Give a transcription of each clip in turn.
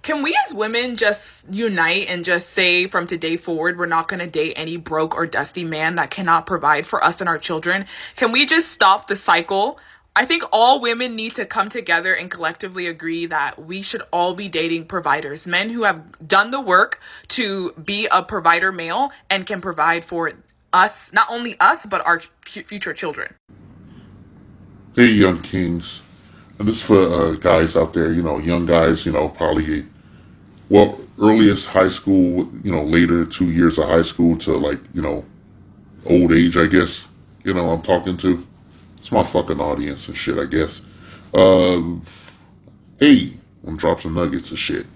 Can we as women just unite and just say from today forward, we're not going to date any broke or dusty man that cannot provide for us and our children? Can we just stop the cycle? I think all women need to come together and collectively agree that we should all be dating providers, men who have done the work to be a provider male and can provide for us, not only us, but our future children. Hey, young kings. And this for guys out there, young guys, probably, well, earliest high school, later 2 years of high school to like, old age, I guess, I'm talking to. It's my fucking audience and shit, I guess. Um, hey, I'm gonna drop some nuggets of shit.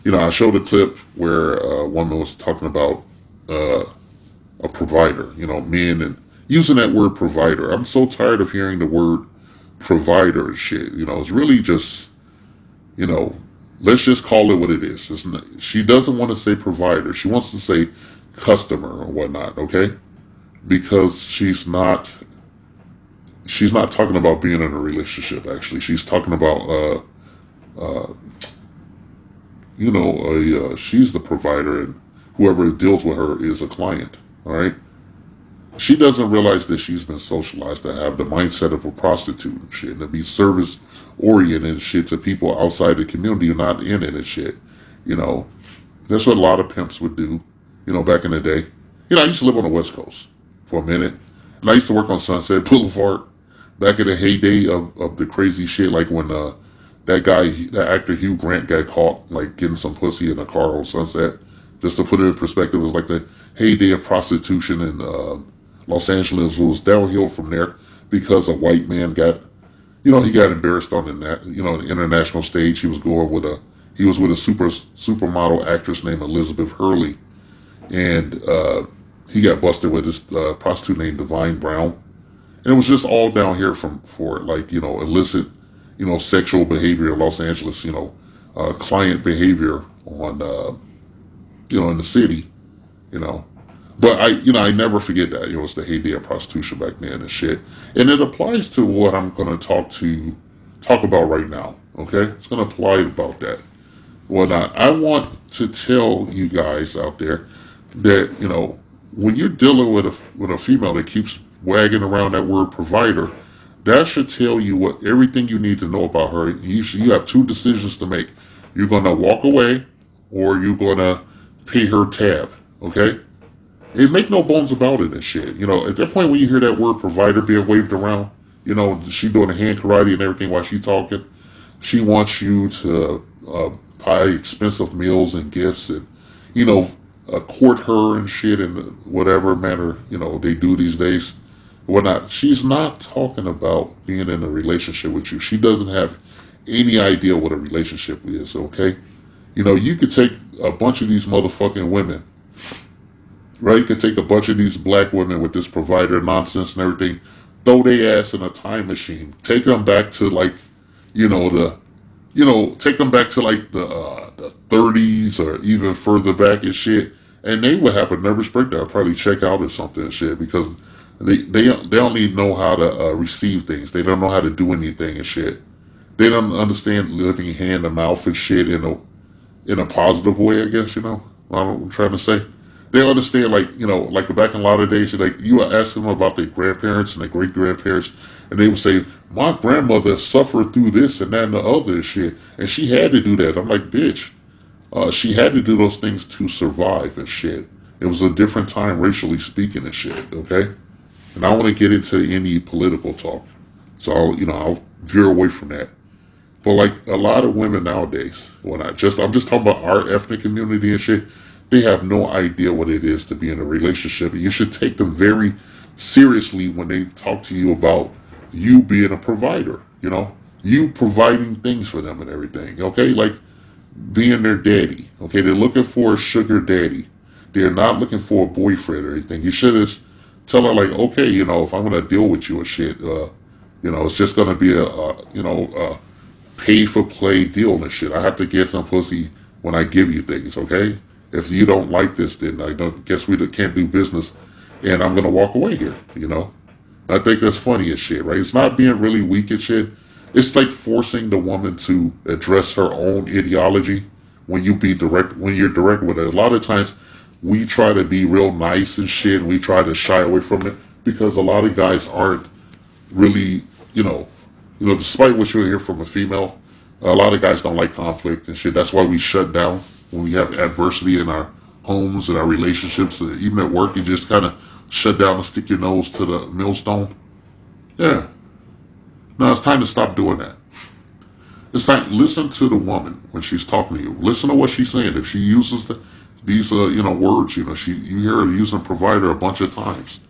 I showed a clip where a woman was talking about uh, a provider, men and using that word provider. I'm so tired of hearing the word provider and shit. It's really just, you know, let's just call it what it is. She doesn't want to say provider. She wants to say customer or whatnot, okay? Because she's not talking about being in a relationship, actually. She's talking about, uh, she's the provider and whoever deals with her is a client, all right? She doesn't realize that she's been socialized to have the mindset of a prostitute and shit, and to be service oriented and shit to people outside the community who are not in it and shit. You know, that's what a lot of pimps would do, back in the day. I used to live on the West Coast for a minute, and I used to work on Sunset Boulevard back in the heyday of the crazy shit, like when that actor Hugh Grant got caught, like, getting some pussy in a car on Sunset. Just to put it in perspective, it was like the heyday of prostitution in Los Angeles. Was downhill from there because a white man he got embarrassed on the international stage. He was with a supermodel actress named Elizabeth Hurley, and he got busted with this prostitute named Divine Brown, and it was just all down here for like illicit sexual behavior in Los Angeles, client behavior on in the city, you know. But I never forget that. It's the heyday of prostitution back then and shit. And it applies to what I'm gonna talk about right now. Okay? It's gonna apply about that. Whatnot. I want to tell you guys out there that, when you're dealing with a female that keeps wagging around that word provider, that should tell you what everything you need to know about her. You have two decisions to make. You're gonna walk away, or you're gonna pay her tab. Okay? And make no bones about it and shit. At that point when you hear that word provider being waved around, she doing the hand karate and everything while she talking. She wants you to buy expensive meals and gifts and, court her and shit in whatever manner, they do these days. Whatnot. She's not talking about being in a relationship with you. She doesn't have any idea what a relationship is, okay? You could take a bunch of these motherfucking women, right? You could take a bunch of these black women with this provider nonsense and everything, throw their ass in a time machine, take them back to like, take them back to like the 30s or even further back and shit, and they would have a nervous breakdown, probably check out or something and shit, because they only know how to receive things. They don't know how to do anything and shit. They don't understand living hand to mouth and shit in a positive way, I guess, what I'm trying to say. They understand, like back in a lot of days, like, you would ask them about their grandparents and their great grandparents, and they would say, my grandmother suffered through this and that and the other and shit, and she had to do that. I'm like, bitch, she had to do those things to survive and shit. It was a different time racially speaking and shit, okay? And I don't want to get into any political talk, so I'll veer away from that. But like a lot of women nowadays, I'm just talking about our ethnic community and shit, they have no idea what it is to be in a relationship. You should take them very seriously when they talk to you about you being a provider, you providing things for them and everything, okay? Like being their daddy, okay? They're looking for a sugar daddy. They're not looking for a boyfriend or anything. You should have tell her, like, okay, if I'm gonna deal with you and shit, it's just gonna be a pay for play deal and shit. I have to get some pussy when I give you things, okay? If you don't like this, then I don't guess we can't do business, and I'm gonna walk away here. I think that's funny as shit, right? It's not being really weak and shit. It's like forcing the woman to address her own ideology when you're direct with it. A lot of times we try to be real nice and shit, and we try to shy away from it because a lot of guys aren't really, despite what you'll hear from a female, a lot of guys don't like conflict and shit. That's why we shut down when we have adversity in our homes and our relationships, even at work. You just kind of shut down and stick your nose to the millstone. Yeah. No, it's time to stop doing that. It's time. Listen to the woman when she's talking to you. Listen to what she's saying. If she uses these words, you hear her using provider a bunch of times.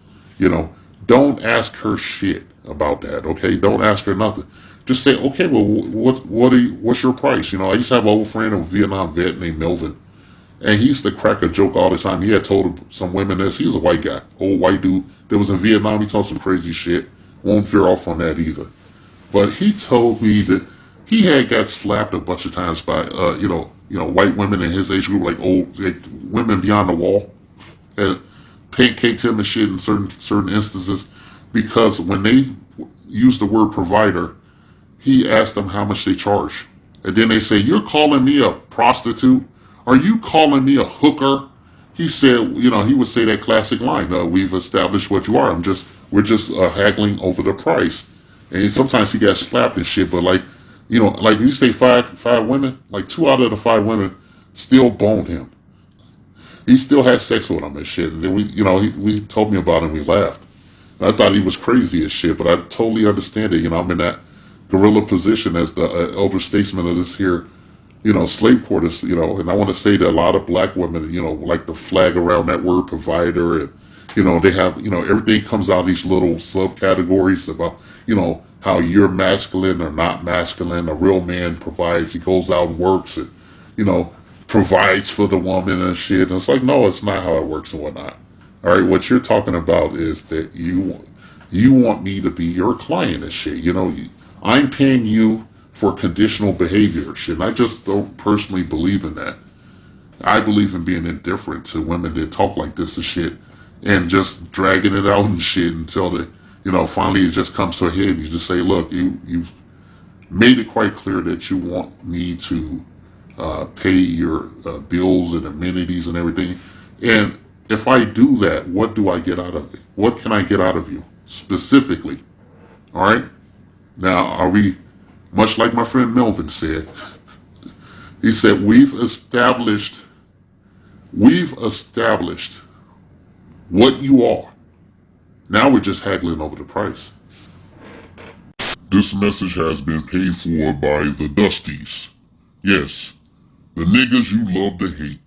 Don't ask her shit about that. Okay, don't ask her nothing. Just say, okay, well, what's your price? I used to have an old friend, a Vietnam vet named Melvin, and he used to crack a joke all the time. He had told some women this. He was a white guy, old white dude that was in Vietnam. He told some crazy shit. Won't veer off on that either. But he told me that he had got slapped a bunch of times by white women in his age group, like women beyond the wall, and pancaked him and shit in certain instances because when they used the word provider, he asked them how much they charge, and then they say, "You're calling me a prostitute? Are you calling me a hooker?" He said, he would say that classic line, "We've established what you are. We're just haggling over the price." And sometimes he got slapped and shit, but like you say five women, like 2 out of the 5 women still boned him. He still had sex with them and shit. And then we told me about it and we laughed. And I thought he was crazy as shit, but I totally understand it. I'm in that gorilla position as the elder statesman of this here, slave quarters, and I want to say that a lot of black women, like to flag around that word provider, and, they have, everything comes out of these little subcategories about, how you're masculine or not masculine. A real man provides, he goes out and works and, provides for the woman and shit. And it's like, no, it's not how it works and whatnot. All right, what you're talking about is that you want me to be your client and shit. I'm paying you for conditional behavior shit. And I just don't personally believe in that. I believe in being indifferent to women that talk like this and shit, and just dragging it out and shit until finally it just comes to a head. You just say, look, you've made it quite clear that you want me to pay your bills and amenities and everything. And if I do that, what do I get out of it? What can I get out of you specifically? All right. Now, are we, much like my friend Melvin said, he said, we've established what you are. Now we're just haggling over the price. This message has been paid for by the Dusties. Yes, the niggas you love to hate.